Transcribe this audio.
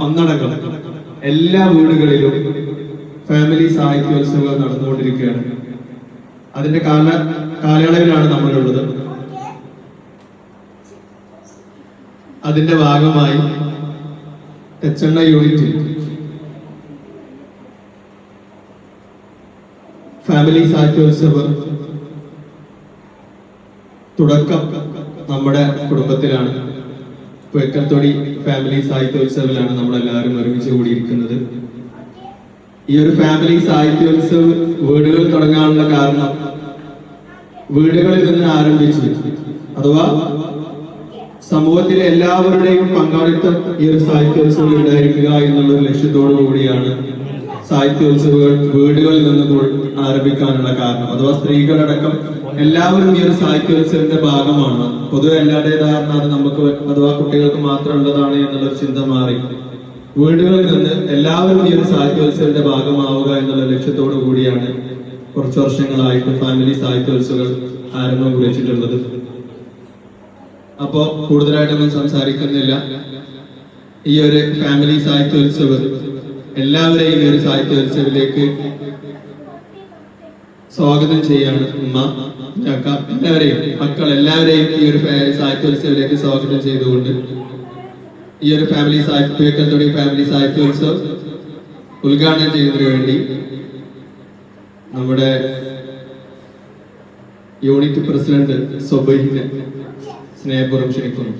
ഒന്നടങ്കം എല്ലാ വീടുകളിലും ഫാമിലി സാഹിത്യോത്സവങ്ങൾ നടന്നുകൊണ്ടിരിക്കുകയാണ്. അതിന്റെ കാലയളവിലാണ് നമ്മളുള്ളത്. അതിന്റെ ഭാഗമായി തെച്ചെണ്ണ യൂണിറ്റ് ഫാമിലി സാഹിത്യോത്സവ തുടക്കം നമ്മുടെ കുടുംബത്തിലാണ്. പുഴക്കൽത്തൊടി ഫാമിലി സാഹിത്യോത്സവിലാണ് നമ്മളെല്ലാവരും ഒരുമിച്ച് കൂടിയിരിക്കുന്നത്. ഈ ഒരു ഫാമിലി സാഹിത്യോത്സവ് വീടുകൾ തുടങ്ങാനുള്ള കാരണം വീടുകളിൽ നിന്ന് ആരംഭിച്ചു, അഥവാ സമൂഹത്തിലെ എല്ലാവരുടെയും പങ്കാളിത്തം ഈ ഒരു സാഹിത്യോത്സവം ഉണ്ടായിരിക്കുക എന്നുള്ള ലക്ഷ്യത്തോടു കൂടിയാണ് സാഹിത്യോത്സവങ്ങൾ വീടുകളിൽ നിന്ന് ആരംഭിക്കാനുള്ള കാരണം. അഥവാ സ്ത്രീകളടക്കം എല്ലാവരും ഈ ഒരു സാഹിത്യോത്സവത്തിന്റെ ഭാഗമാണ്. പൊതുവെ എല്ലാവരുടേതായിരുന്ന അത് നമുക്ക് അഥവാ കുട്ടികൾക്ക് മാത്രമുള്ളതാണ് എന്നുള്ളൊരു ചിന്ത മാറി വീടുകളിൽ നിന്ന് എല്ലാവരും ഈ ഒരു സാഹിത്യോത്സവത്തിന്റെ ഭാഗമാവുക എന്നുള്ള ലക്ഷ്യത്തോടു കൂടിയാണ് കുറച്ചു വർഷങ്ങളായിട്ട് ഫാമിലി സാഹിത്യോത്സവങ്ങൾ ആരംഭം കുറിച്ചിട്ടുള്ളത്. അപ്പോ കൂടുതലായിട്ടൊന്നും സംസാരിക്കുന്നില്ല. ഈ ഒരു ഫാമിലി സാഹിത്യോത്സവം എല്ലാവരെയും ഈ ഒരു സാഹിത്യോത്സവത്തിലേക്ക് സ്വാഗതം ചെയ്യാണ്. ഉമ്മ, ചക്ക, എല്ലാവരെയും മക്കൾ എല്ലാവരെയും ഈ ഒരു സാഹിത്യോത്സവത്തിലേക്ക് സ്വാഗതം ചെയ്തുകൊണ്ട് ഈ ഒരു പുഴക്കൽത്തൊടി ഫാമിലി സാഹിത്യോത്സവം ഉദ്ഘാടനം ചെയ്യുന്നതിന് വേണ്ടി നമ്മുടെ യൂണിറ്റ് പ്രസിഡന്റ് സൊബൈഹിനെ സ്നേഹപൂർവ്വം ക്ഷണിക്കുന്നു.